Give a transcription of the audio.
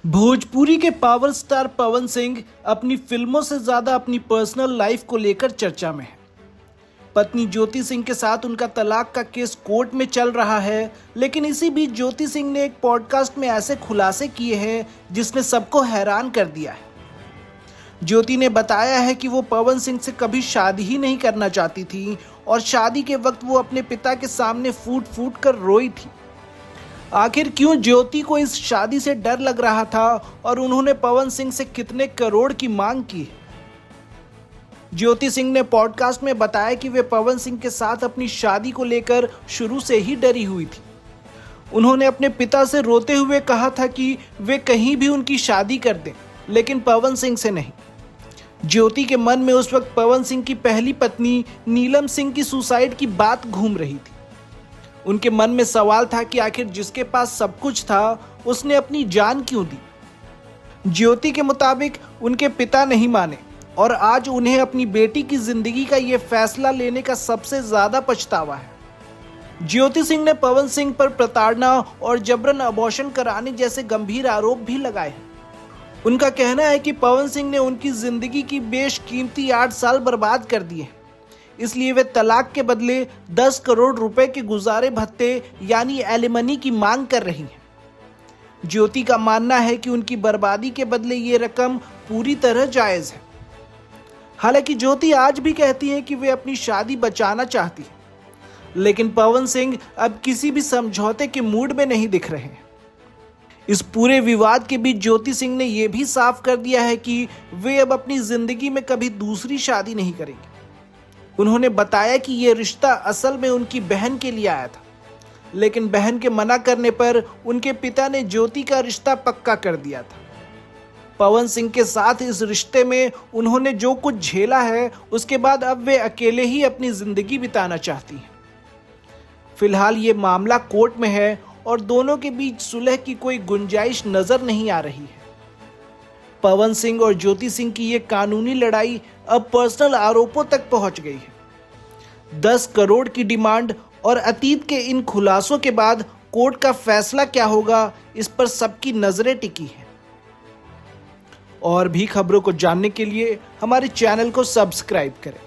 भोजपुरी के power star Pawan Singh अपनी फिल्मों से ज्यादा अपनी पर्सनल लाइफ को लेकर चर्चा में है। पत्नी ज्योति सिंह के साथ उनका तलाक का केस कोर्ट में चल रहा है, लेकिन इसी बीच ज्योति सिंह ने एक पॉडकास्ट में ऐसे खुलासे किए हैं जिसने सबको हैरान कर दिया है। ज्योति ने बताया है कि वो पवन सिंह से कभी शादी ही नहीं करना चाहती थी और शादी के वक्त वो अपने पिता के सामने फूट फूट कर रोई थी। आखिर क्यों ज्योति को इस शादी से डर लग रहा था और उन्होंने पवन सिंह से कितने करोड़ की मांग की? ज्योति सिंह ने पॉडकास्ट में बताया कि वे पवन सिंह के साथ अपनी शादी को लेकर शुरू से ही डरी हुई थी। उन्होंने अपने पिता से रोते हुए कहा था कि वे कहीं भी उनकी शादी कर दें, लेकिन पवन सिंह से नहीं। ज्योति के मन में उस वक्त पवन सिंह की पहली पत्नी नीलम सिंह की सुसाइड की बात घूम रही थी। उनके मन में सवाल था कि आखिर जिसके पास सब कुछ था उसने अपनी जान क्यों दी। ज्योति के मुताबिक उनके पिता नहीं माने और आज उन्हें अपनी बेटी की जिंदगी का यह फैसला लेने का सबसे ज्यादा पछतावा है। ज्योति सिंह ने पवन सिंह पर प्रताड़ना और जबरन अबॉर्शन कराने जैसे गंभीर आरोप भी लगाए हैं। उनका कहना है कि पवन सिंह ने उनकी जिंदगी की बेशकीमती 8 साल बर्बाद कर दिए, इसलिए वे तलाक के बदले 10 करोड़ रुपए के गुजारे भत्ते यानी एलिमनी की मांग कर रही हैं। ज्योति का मानना है कि उनकी बर्बादी के बदले ये रकम पूरी तरह जायज है। हालांकि ज्योति आज भी कहती हैं कि वे अपनी शादी बचाना चाहती हैं, लेकिन पवन सिंह अब किसी भी समझौते के मूड में नहीं दिख रहे हैं। इस पूरे विवाद के बीच ज्योति सिंह ने यह भी साफ कर दिया है कि वे अब अपनी जिंदगी में कभी दूसरी शादी नहीं करेंगे। उन्होंने बताया कि यह रिश्ता असल में उनकी बहन के लिए आया था, लेकिन बहन के मना करने पर उनके पिता ने ज्योति का रिश्ता पक्का कर दिया था। पवन सिंह के साथ इस रिश्ते में उन्होंने जो कुछ झेला है, उसके बाद अब वे अकेले ही अपनी जिंदगी बिताना चाहती हैं। फिलहाल ये मामला कोर्ट में है और दोनों के बीच सुलह की कोई गुंजाइश नजर नहीं आ रही है। पवन सिंह और ज्योति सिंह की ये कानूनी लड़ाई अब पर्सनल आरोपों तक पहुंच गई है। 10 करोड़ की डिमांड और अतीत के इन खुलासों के बाद कोर्ट का फैसला क्या होगा, इस पर सबकी नजरें टिकी हैं। और भी खबरों को जानने के लिए हमारे चैनल को सब्सक्राइब करें।